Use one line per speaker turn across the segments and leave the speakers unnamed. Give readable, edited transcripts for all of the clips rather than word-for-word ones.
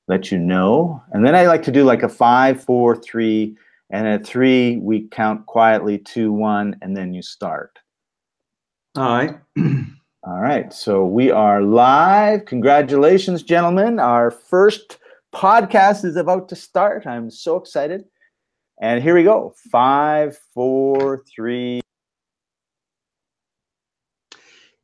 let you know. And then I like to do like a 5, 4, 3, and at 3 we count quietly 2, 1, and then you start.
All right.
All right. So we are live. Congratulations, gentlemen. Our first podcast is about to start. I'm so excited. And here we go. 5, 4, 3.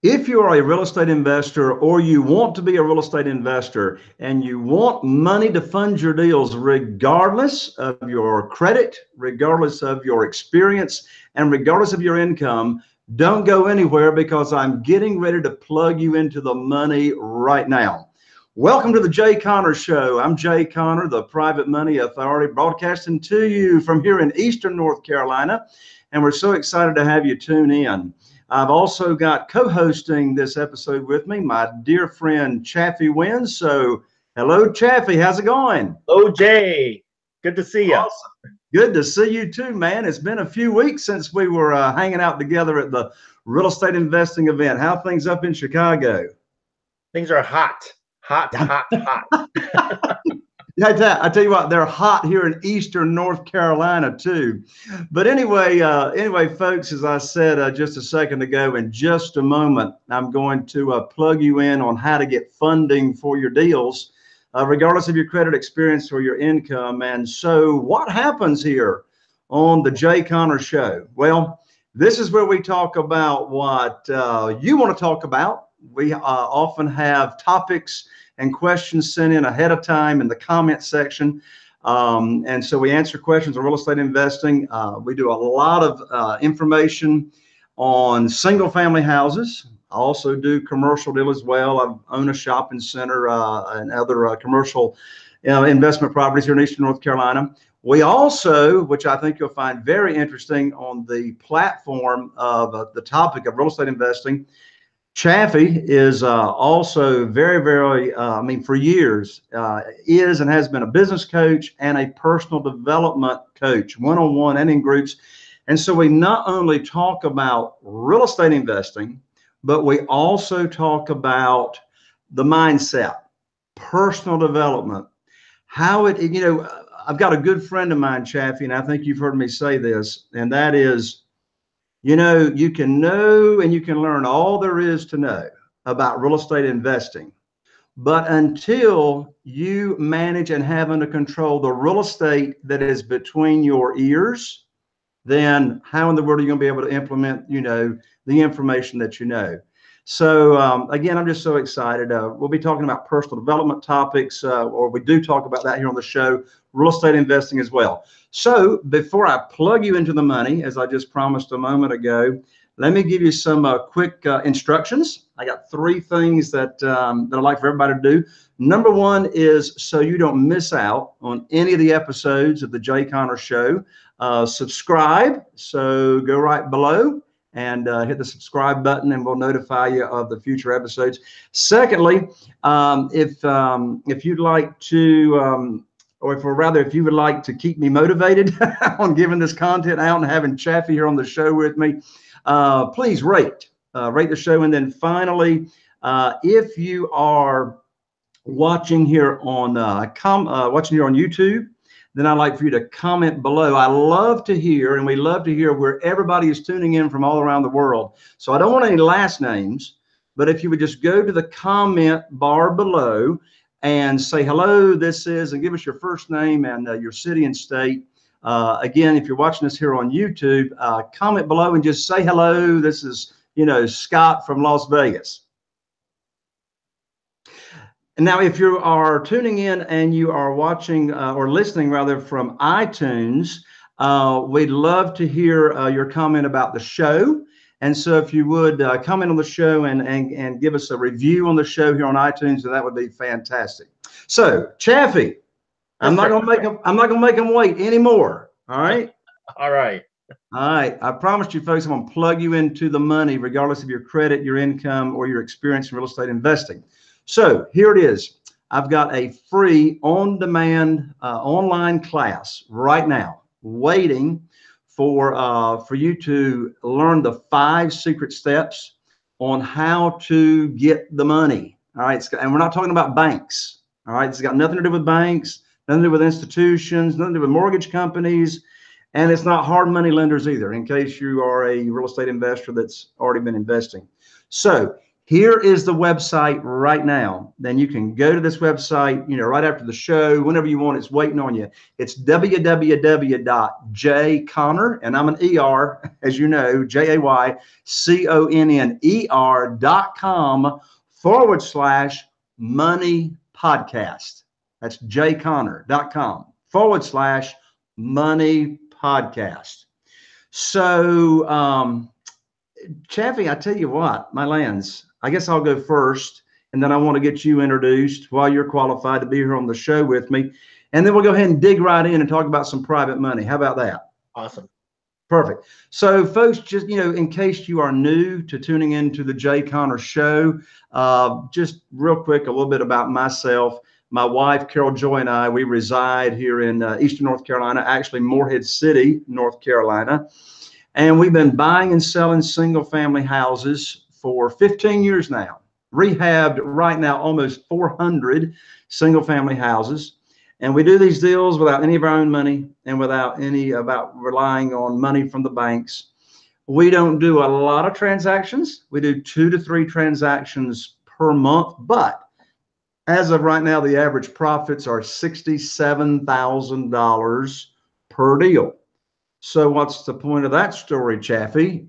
If you are a real estate investor or you want to be a real estate investor and you want money to fund your deals, regardless of your credit, regardless of your experience, and regardless of your income, don't go anywhere because I'm getting ready to plug you into the money right now. Welcome to the Jay Conner Show. I'm Jay Conner, the Private Money Authority, broadcasting to you from here in Eastern North Carolina. And we're so excited to have you tune in. I've also got co-hosting this episode with me, my dear friend Chaffee-Thanh Nguyen. So, hello, Chaffee. How's it going?
Oh, Jay. Good to see you.
Awesome. Good to see you too, man. It's been a few weeks since we were hanging out together at the real estate investing event. How are things up in Chicago?
Things are hot. Hot.
I tell you what, they're hot here in Eastern North Carolina too. But anyway, folks, as I said just a second ago, in just a moment, I'm going to plug you in on how to get funding for your deals, regardless of your credit experience or your income. And so what happens here on the Jay Conner Show? Well, this is where we talk about what you want to talk about. We often have topics and questions sent in ahead of time in the comment section. And so we answer questions on real estate investing. We do a lot of information on single family houses. I also do commercial deal as well. I own a shopping center and other commercial investment properties here in Eastern North Carolina. We also, which I think you'll find very interesting on the platform of the topic of real estate investing, Chaffee is also very, for years, is and has been a business coach and a personal development coach, one-on-one and in groups. And so we not only talk about real estate investing, but we also talk about the mindset, personal development, how it, I've got a good friend of mine, Chaffee, and I think you've heard me say this, and that is, you can know and you can learn all there is to know about real estate investing. But until you manage and have under control the real estate that is between your ears, then how in the world are you going to be able to implement, the information that you know? So again, I'm just so excited. We'll be talking about personal development topics, or we do talk about that here on the show, real estate investing as well. So before I plug you into the money, as I just promised a moment ago, let me give you some quick instructions. I got 3 things that I'd like for everybody to do. Number 1 is so you don't miss out on any of the episodes of the Jay Conner Show. Subscribe. So go right below and hit the subscribe button, and we'll notify you of the future episodes. Secondly, if you'd like to, if you would like to keep me motivated on giving this content out and having Chaffee here on the show with me, please rate the show. And then finally, if you are watching here on YouTube, then I'd like for you to comment below. I love to hear, and we love to hear where everybody is tuning in from all around the world. So I don't want any last names, but if you would just go to the comment bar below and say, hello, this is, and give us your first name and your city and state. Again, if you're watching us here on YouTube, comment below and just say hello. This is, Scott from Las Vegas. Now, if you are tuning in and you are watching or listening rather from iTunes, we'd love to hear your comment about the show. And so if you would comment on the show and give us a review on the show here on iTunes, that would be fantastic. So Chaffee, I'm not gonna make them wait anymore. All right.
All right.
I promised you folks, I'm gonna plug you into the money, regardless of your credit, your income, or your experience in real estate investing. So here it is. I've got a free on-demand online class right now waiting for you to learn the 5 secret steps on how to get the money. All right. And we're not talking about banks. All right. It's got nothing to do with banks, nothing to do with institutions, nothing to do with mortgage companies. And it's not hard money lenders either, in case you are a real estate investor that's already been investing. So here is the website right now. Then you can go to this website, right after the show, whenever you want. It's waiting on you. It's www.jayconner, and I'm an ER, as you know, JAYCONNER.com/money podcast. That's jayconner.com/money podcast. So, Chaffee, I tell you what, my lands, I guess I'll go first, and then I want to get you introduced while you're qualified to be here on the show with me. And then we'll go ahead and dig right in and talk about some private money. How about that?
Awesome.
Perfect. So, folks, just, in case you are new to tuning into the Jay Conner Show, just real quick, a little bit about myself. My wife, Carol Joy, and I, we reside here in Eastern North Carolina, actually Morehead City, North Carolina. And we've been buying and selling single family houses for 15 years now. Rehabbed right now almost 400 single family houses. And we do these deals without any of our own money and without any about relying on money from the banks. We don't do a lot of transactions. We do 2 to 3 transactions per month, but as of right now, the average profits are $67,000 per deal. So what's the point of that story, Chaffee?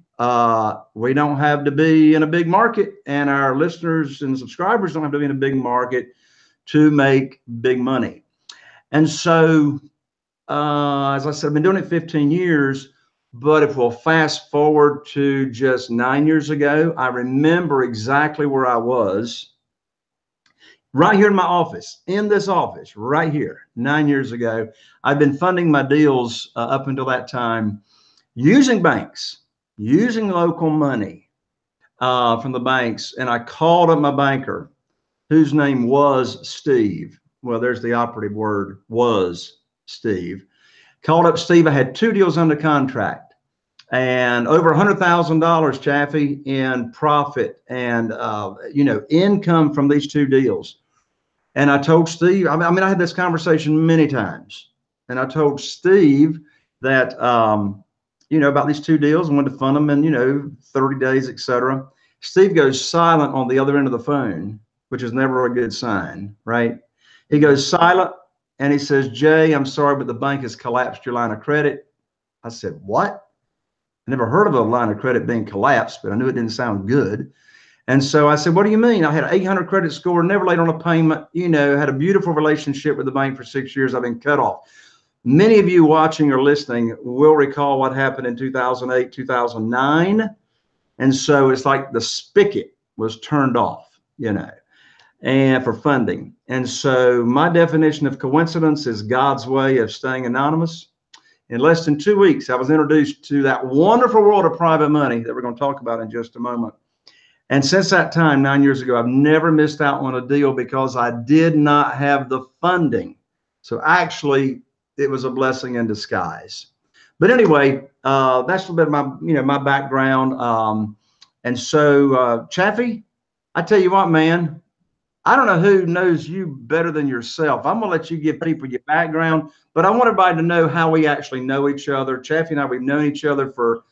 We don't have to be in a big market, and our listeners and subscribers don't have to be in a big market to make big money. And so, as I said, I've been doing it 15 years, but if we'll fast forward to just 9 years ago, I remember exactly where I was. Right here in my office, in this office, right here, 9 years ago. I've been funding my deals up until that time using banks, using local money from the banks. And I called up my banker, whose name was Steve. Well, there's the operative word, was Steve. Called up Steve. I had 2 deals under contract and over $100,000, Chaffee, in profit and, income from these 2 deals. And I told Steve, I mean, I had this conversation many times, and I told Steve that, about these 2 deals, I wanted to fund them in, 30 days, et cetera. Steve goes silent on the other end of the phone, which is never a good sign, right? He goes silent and he says, "Jay, I'm sorry, but the bank has collapsed your line of credit." I said, "What?" I never heard of a line of credit being collapsed, but I knew it didn't sound good. And so I said, "What do you mean?" I had an 800 credit score, never late on a payment, had a beautiful relationship with the bank for 6 years. I've been cut off. Many of you watching or listening will recall what happened in 2008, 2009. And so it's like the spigot was turned off, and for funding. And so my definition of coincidence is God's way of staying anonymous. In less than 2 weeks, I was introduced to that wonderful world of private money that we're going to talk about in just a moment. And since that time, 9 years ago, I've never missed out on a deal because I did not have the funding. So actually, it was a blessing in disguise. But anyway, that's a little bit of my, my background. And so, Chaffee, I tell you what, man, I don't know who knows you better than yourself. I'm going to let you give people your background, but I want everybody to know how we actually know each other. Chaffee and I, we've known each other for,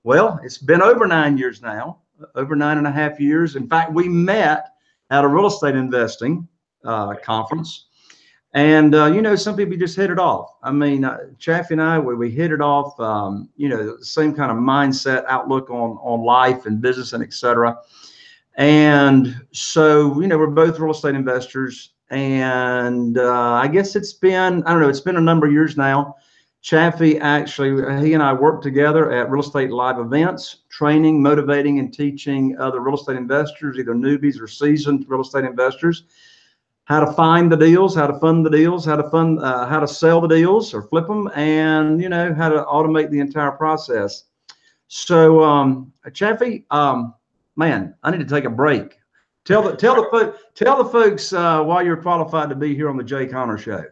well, it's been over 9 years now. Over 9.5 years. In fact, we met at a real estate investing conference. And, some people just hit it off. I mean, Chaffee and I, we hit it off, the same kind of mindset, outlook on life and business and et cetera. And so, we're both real estate investors. And I guess it's been, it's been a number of years now. Chaffee, actually, he and I work together at real estate live events, training, motivating, and teaching other real estate investors, either newbies or seasoned real estate investors, how to find the deals, how to fund the deals, how to sell the deals or flip them, and how to automate the entire process. So, Chaffee, man, I need to take a break. Tell the folks why you're qualified to be here on the Jay Conner Show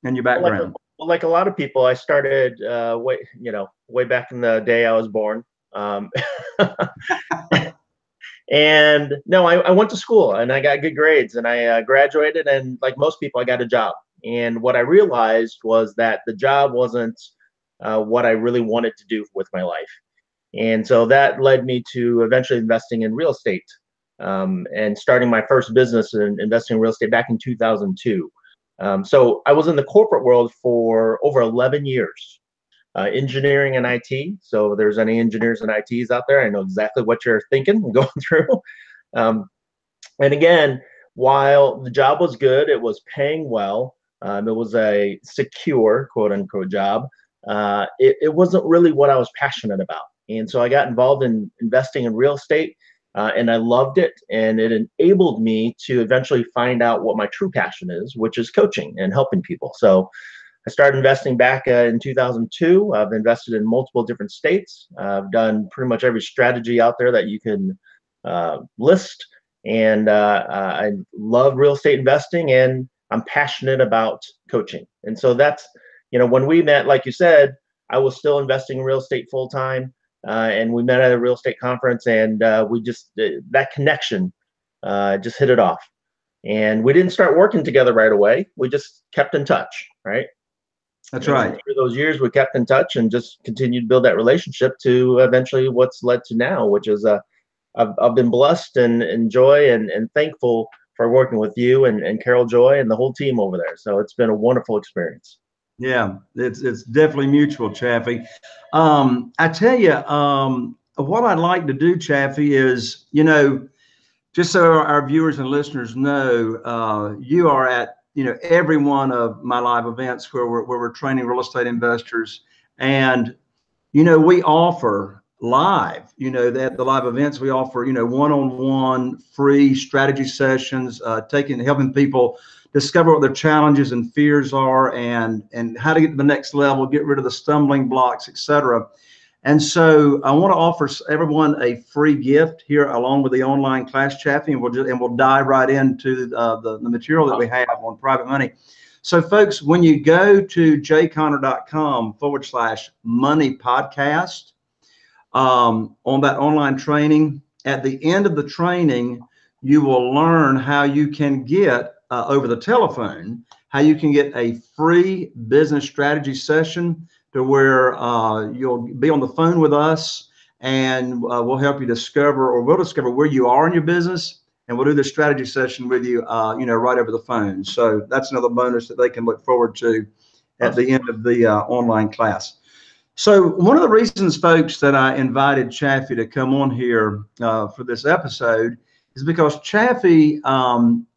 and your background.
Well, like a lot of people, I started way back in the day I was born. And no, I went to school and I got good grades and I graduated, and like most people, I got a job. And what I realized was that the job wasn't what I really wanted to do with my life. And so that led me to eventually investing in real estate, and starting my first business in investing in real estate back in 2002. So I was in the corporate world for over 11 years, engineering and IT. So if there's any engineers and ITs out there, I know exactly what you're thinking and going through. Um, and again, while the job was good, it was paying well. It was a secure, quote unquote, job. It wasn't really what I was passionate about. And so I got involved in investing in real estate, and I loved it. And it enabled me to eventually find out what my true passion is, which is coaching and helping people. So I started investing back in 2002. I've invested in multiple different states. I've done pretty much every strategy out there that you can list. And I love real estate investing, and I'm passionate about coaching. And so that's, when we met, like you said, I was still investing in real estate full time. And we met at a real estate conference, and we just, that connection just hit it off. And we didn't start working together right away. We just kept in touch, right?
That's right.
Through those years, we kept in touch and just continued to build that relationship to eventually what's led to now, which is I've been blessed and enjoy and thankful for working with you and Carol Joy and the whole team over there. So it's been a wonderful experience.
Yeah, it's definitely mutual, Chaffee. I tell you, what I'd like to do, Chaffee, is, just so our viewers and listeners know, you are at, every one of my live events where we're training real estate investors. And, we offer live, at the live events, we offer, one-on-one free strategy sessions, helping people discover what their challenges and fears are, and how to get to the next level, get rid of the stumbling blocks, etc. And so I want to offer everyone a free gift here along with the online class, Chaffee, and we'll dive right into the material that we have on private money. So folks, when you go to jconner.com/money podcast, on that online training, at the end of the training, you will learn how you can get over the telephone, how you can get a free business strategy session to where you'll be on the phone with us, and we'll help you discover, or we'll discover where you are in your business, and we'll do the strategy session with you, right over the phone. So that's another bonus that they can look forward to at the end of the online class. So one of the reasons, folks, that I invited Chaffee to come on here for this episode is because Chaffee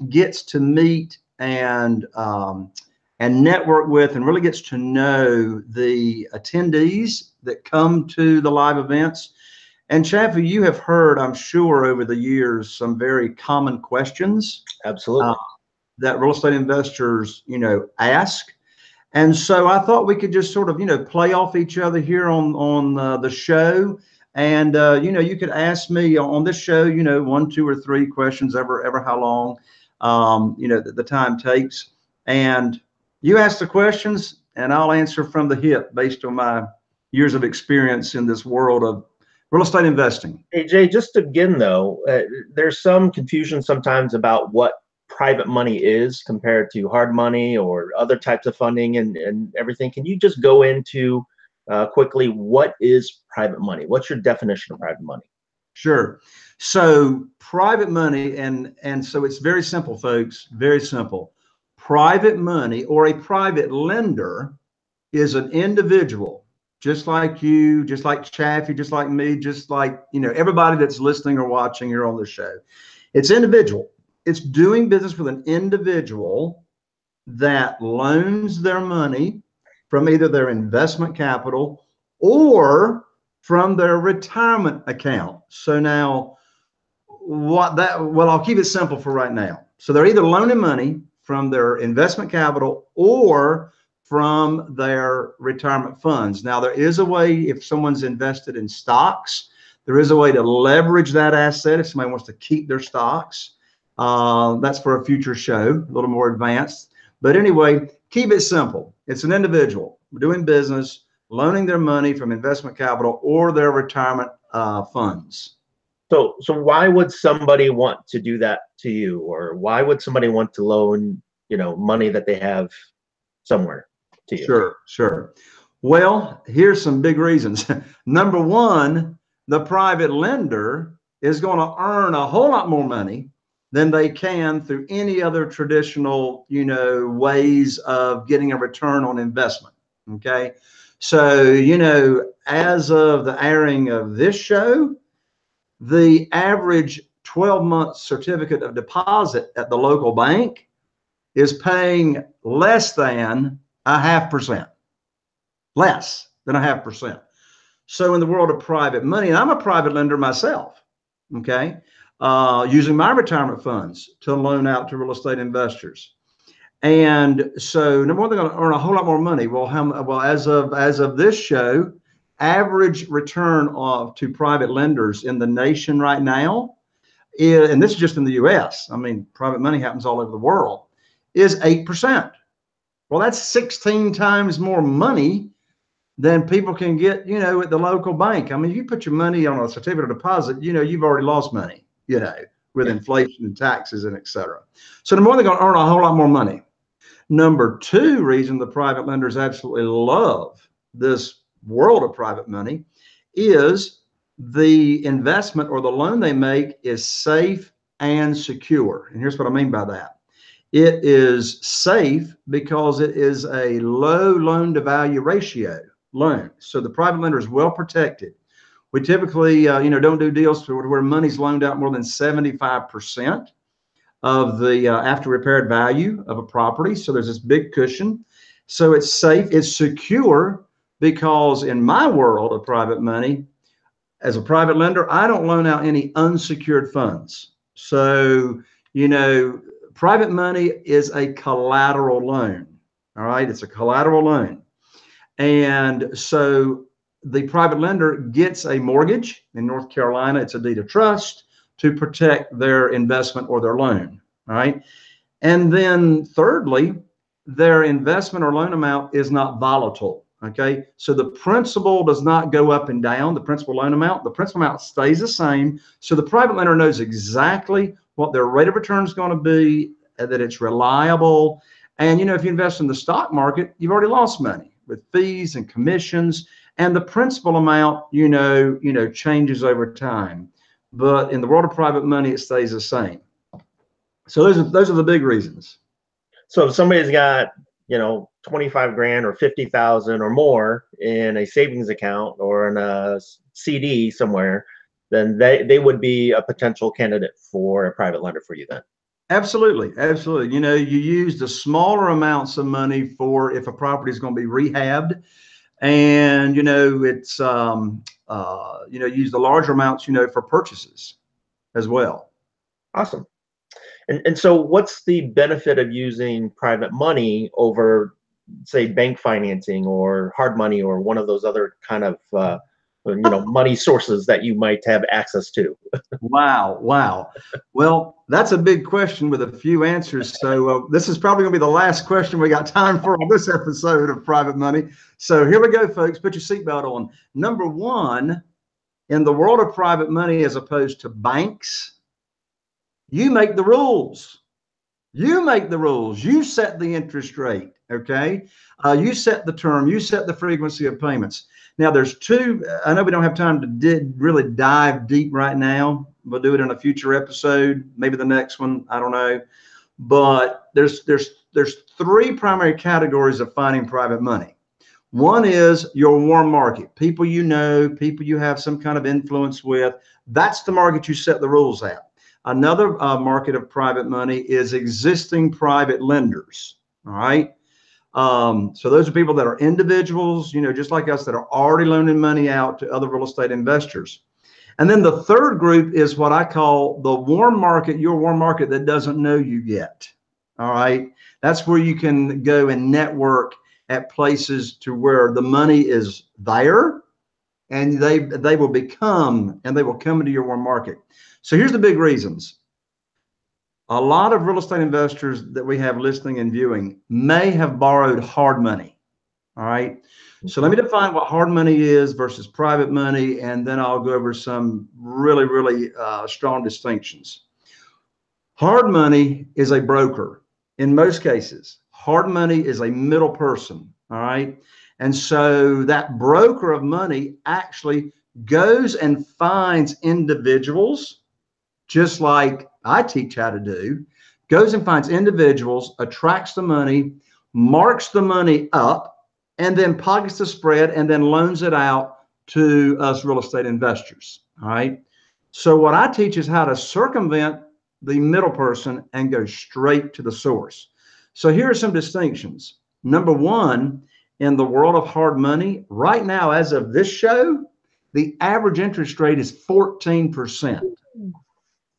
gets to meet and network with and really gets to know the attendees that come to the live events. And Chaffee, you have heard, I'm sure, over the years, some very common questions.
Absolutely.
That real estate investors, ask. And so I thought we could just sort of, play off each other here on the show. And, you could ask me on this show, 1, 2, or 3 questions, ever how long, the time takes. And you ask the questions and I'll answer from the hip based on my years of experience in this world of real estate investing.
Hey, Jay, just to begin though, there's some confusion sometimes about what private money is compared to hard money or other types of funding and everything. Can you just go into quickly, what is private money? What's your definition of private money?
Sure. So private money, and so it's very simple, folks, very simple. Private money, or a private lender, is an individual, just like you, just like Chaffee, just like me, just like, everybody that's listening or watching here on the show. It's individual. It's doing business with an individual that loans their money from either their investment capital or from their retirement account. So now I'll keep it simple for right now. So they're either loaning money from their investment capital or from their retirement funds. Now, there is a way, if someone's invested in stocks, there is a way to leverage that asset if somebody wants to keep their stocks. That's for a future show, a little more advanced. But anyway, keep it simple. It's an individual doing business, loaning their money from investment capital or their retirement funds.
So why would somebody want to do that to you, or why would somebody want to loan, money that they have somewhere to you?
Sure. Well, here's some big reasons. Number one, the private lender is going to earn a whole lot more money than they can through any other traditional, ways of getting a return on investment. Okay. So, as of the airing of this show, the average 12-month certificate of deposit at the local bank is paying less than 0.5%. Less than 0.5%. So in the world of private money, and I'm a private lender myself, okay, using my retirement funds to loan out to real estate investors. And so number one, they're going to earn a whole lot more money. Well, as of this show, average return to private lenders in the nation right now, and this is just in the US, I mean, private money happens all over the world, is 8%. Well, that's 16 times more money than people can get, at the local bank. I mean, you put your money on a certificate of deposit, you've already lost money, with inflation and taxes and et cetera. So number one, they're going to earn a whole lot more money. Number two reason the private lenders absolutely love this world of private money is the investment or the loan they make is safe and secure. And here's what I mean by that. It is safe because it is a low loan to value ratio loan. So the private lender is well protected. We typically, don't do deals where money's loaned out more than 75% of the after repaired value of a property. So there's this big cushion. So it's safe, it's secure, because in my world of private money, as a private lender, I don't loan out any unsecured funds. So, private money is a collateral loan. All right. It's a collateral loan. And so the private lender gets a mortgage. In North Carolina, it's a deed of trust to protect their investment or their loan. All right. And then thirdly, their investment or loan amount is not volatile. Okay. So the principal does not go up and down, the principal loan amount. The principal amount stays the same. So the private lender knows exactly what their rate of return is going to be, that it's reliable. And, if you invest in the stock market, you've already lost money with fees and commissions, and the principal amount, changes over time. But in the world of private money, it stays the same. So those are the big reasons.
So if somebody's got, 25 grand or 50,000 or more in a savings account or in a CD somewhere, then they would be a potential candidate for a private lender for you then.
Absolutely. You use the smaller amounts of money for if a property is going to be rehabbed, and it's use the larger amounts for purchases as well.
Awesome. And so what's the benefit of using private money over, say, bank financing or hard money or one of those other kind of money sources that you might have access to?
Wow. Well, that's a big question with a few answers. So this is probably going to be the last question we got time for on this episode of Private Money. So here we go, folks. Put your seatbelt on. Number one, in the world of private money, as opposed to banks, you make the rules. You make the rules. You set the interest rate. Okay. You set the term. You set the frequency of payments. Now, there's two. I know we don't have time to really dive deep right now. We'll do it in a future episode, maybe the next one. I don't know. But there's three primary categories of finding private money. One is your warm market, people people you have some kind of influence with. That's the market you set the rules at. Another market of private money is existing private lenders. All right. So those are people that are individuals, just like us, that are already loaning money out to other real estate investors. And then the third group is what I call the warm market, your warm market that doesn't know you yet. All right. That's where you can go and network at places to where the money is there, and they will come into your warm market. So here's the big reasons. A lot of real estate investors that we have listening and viewing may have borrowed hard money. All right. So let me define what hard money is versus private money, and then I'll go over some really, really strong distinctions. Hard money is a broker in most cases. Hard money is a middle person. All right. And so that broker of money actually goes and finds individuals, just like I teach how to do, goes and finds individuals, attracts the money, marks the money up, and then pockets the spread and then loans it out to us real estate investors. All right. So what I teach is how to circumvent the middle person and go straight to the source. So here are some distinctions. Number one, in the world of hard money, right now, as of this show, the average interest rate is 14%.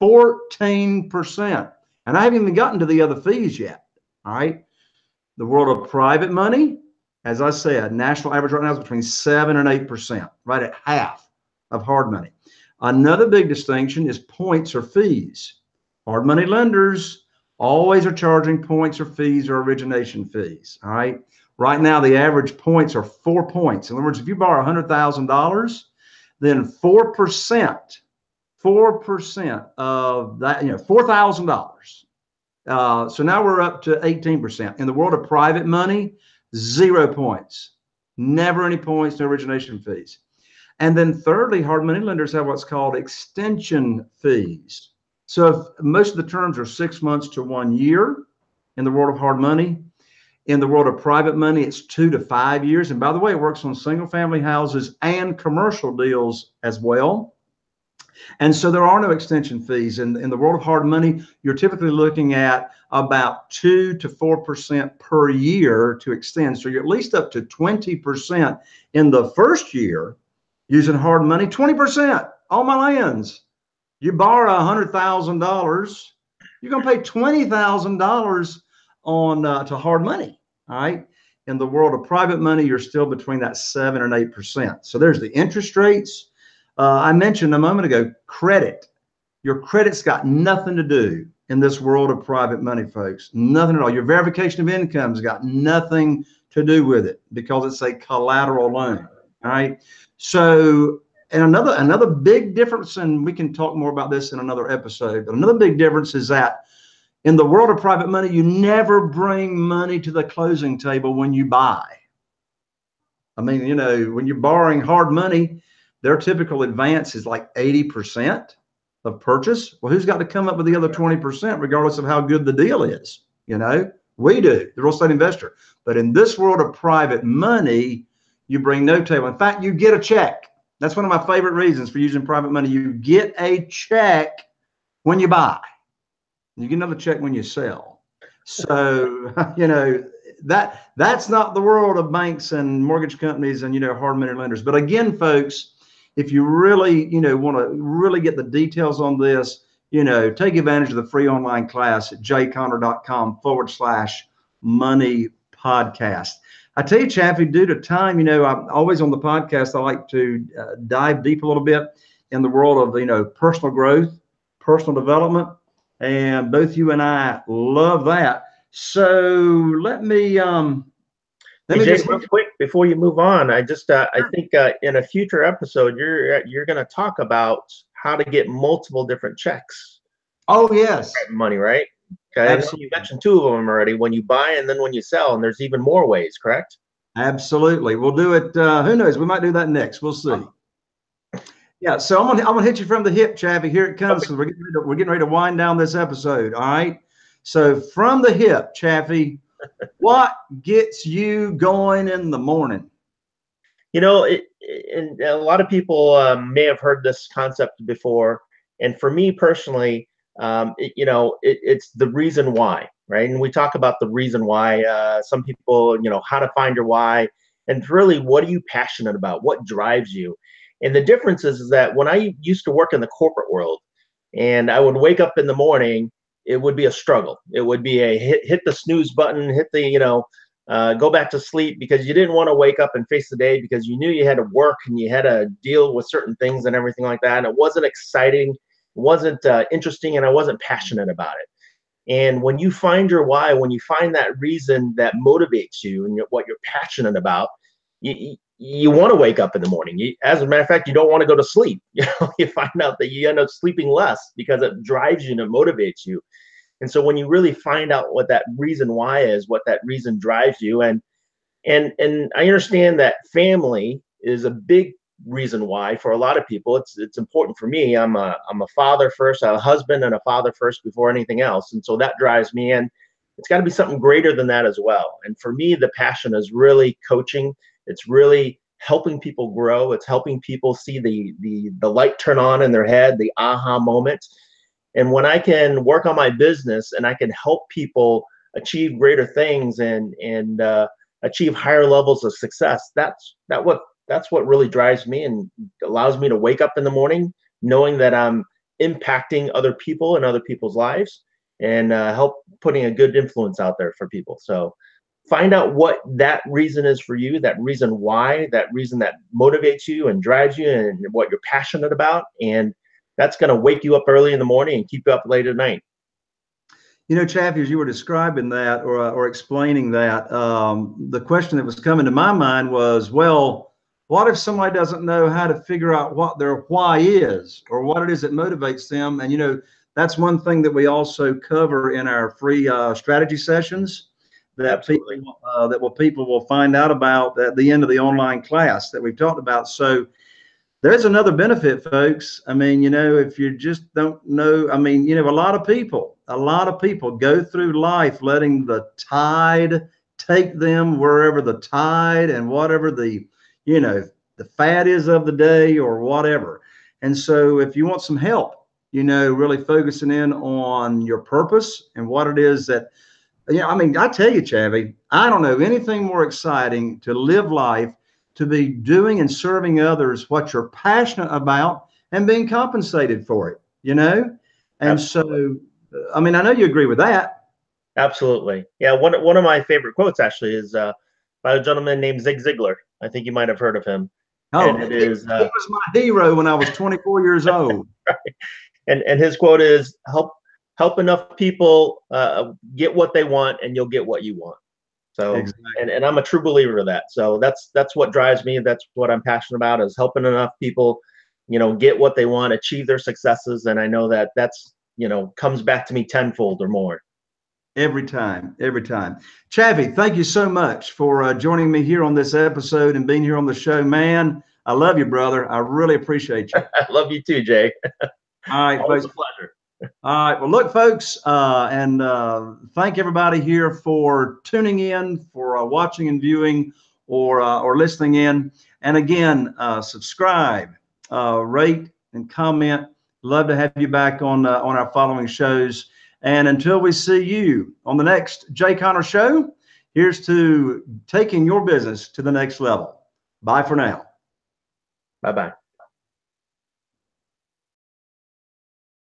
14%. And I haven't even gotten to the other fees yet. All right. The world of private money, as I said, national average right now is between 7 and 8%, right at half of hard money. Another big distinction is points or fees. Hard money lenders always are charging points or fees or origination fees. All right. Right now, the average points are 4 points. In other words, if you borrow $100,000, then 4% of that, $4,000. So now we're up to 18%. In the world of private money, 0 points, never any points, no origination fees. And then thirdly, hard money lenders have what's called extension fees. So if most of the terms are 6 months to 1 year in the world of hard money. In the world of private money, it's 2 to 5 years. And by the way, it works on single family houses and commercial deals as well. And so there are no extension fees. In the world of hard money, you're typically looking at about 2 to 4% per year to extend. So you're at least up to 20% in the first year using hard money. 20%, all my lands. You borrow $100,000, you're going to pay $20,000 on to hard money. All right. In the world of private money, you're still between that 7 and 8%. So there's the interest rates. I mentioned a moment ago, credit. Your credit's got nothing to do in this world of private money, folks. Nothing at all. Your verification of income's got nothing to do with it because it's a collateral loan. All right. So, and another big difference, and we can talk more about this in another episode, but another big difference is that in the world of private money, you never bring money to the closing table when you buy. I mean, when you're borrowing hard money, their typical advance is like 80% of purchase. Well, who's got to come up with the other 20%, regardless of how good the deal is? We do, the real estate investor. But in this world of private money, you bring no table. In fact, you get a check. That's one of my favorite reasons for using private money. You get a check when you buy. You get another check when you sell. So, that's not the world of banks and mortgage companies and, hard money lenders. But again, folks, if you really, want to really get the details on this, take advantage of the free online class at jconner.com/money podcast. I tell you, Chaffee, due to time, I'm always on the podcast. I like to dive deep a little bit in the world of, personal growth, personal development. And both you and I love that. So let me
Jay, just real quick before you move on. I think in a future episode you're going to talk about how to get multiple different checks.
Oh yes,
money, right? Okay, you mentioned 2 of them already. When you buy and then when you sell, and there's even more ways. Correct?
Absolutely. We'll do it. Who knows? We might do that next. We'll see. Yeah, so I'm gonna hit you from the hip, Chaffee. Here it comes. Okay. So we're getting ready to wind down this episode. All right. So from the hip, Chaffee, what gets you going in the morning?
And a lot of people may have heard this concept before. And for me personally, it's the reason why, right? And we talk about the reason why. Some people, how to find your why, and really, what are you passionate about? What drives you? And the difference is that when I used to work in the corporate world and I would wake up in the morning, it would be a struggle. It would be a hit the snooze button, hit the, go back to sleep, because you didn't want to wake up and face the day because you knew you had to work and you had to deal with certain things and everything like that. And it wasn't exciting, it wasn't interesting, and I wasn't passionate about it. And when you find your why, when you find that reason that motivates you and what you're passionate about, you want to wake up in the morning. As a matter of fact, you don't want to go to sleep. You find out that you end up sleeping less because it drives you and it motivates you. And so when you really find out what that reason why is, what that reason drives you, and I understand that family is a big reason why for a lot of people. It's important for me. I'm a father first, a husband and a father first before anything else. And so that drives me, and it's got to be something greater than that as well. And for me, the passion is really coaching. It's really helping people grow. It's helping people see the light turn on in their head, the aha moment. And when I can work on my business and I can help people achieve greater things and achieve higher levels of success, that's what really drives me and allows me to wake up in the morning knowing that I'm impacting other people and other people's lives and help putting a good influence out there for people. So find out what that reason is for you, that reason why, that reason that motivates you and drives you and what you're passionate about. And that's going to wake you up early in the morning and keep you up late at night.
You know, Chaffee, as you were describing that or explaining that, the question that was coming to my mind was, well, what if somebody doesn't know how to figure out what their why is or what it is that motivates them? And, you know, that's one thing that we also cover in our free strategy sessions that people will find out about at the end of the online class that we've talked about. So there's another benefit, folks. I mean, you know, if you just don't know, I mean, you know, a lot of people go through life letting the tide take them wherever the tide and whatever the, you know, the fad is of the day or whatever. And so if you want some help, you know, really focusing in on your purpose and what it is that, you know, I mean, I tell you, Chaffee, I don't know anything more exciting to live life, to be doing and serving others what you're passionate about and being compensated for it, you know? And Absolutely. So, I mean, I know you agree with that.
Absolutely. Yeah. One of my favorite quotes actually is by a gentleman named Zig Ziglar. I think you might have heard of him.
Oh, and he was my hero when I was 24 years old.
Right. And his quote is, help enough people get what they want and you'll get what you want. So, exactly. and I'm a true believer of that. So that's what drives me. That's what I'm passionate about, is helping enough people, you know, get what they want, achieve their successes. And I know that that's, you know, comes back to me tenfold or more.
Every time, every time. Chaffee, thank you so much for joining me here on this episode and being here on the show, man. I love you, brother. I really appreciate you.
I love you too, Jay.
All right,
always
folks.
a pleasure.
All right. Well, look, folks, and thank everybody here for tuning in, for watching and viewing, or listening in. And again, subscribe, rate, and comment. Love to have you back on our following shows. And until we see you on the next Jay Conner Show, here's to taking your business to the next level. Bye for now.
Bye-bye.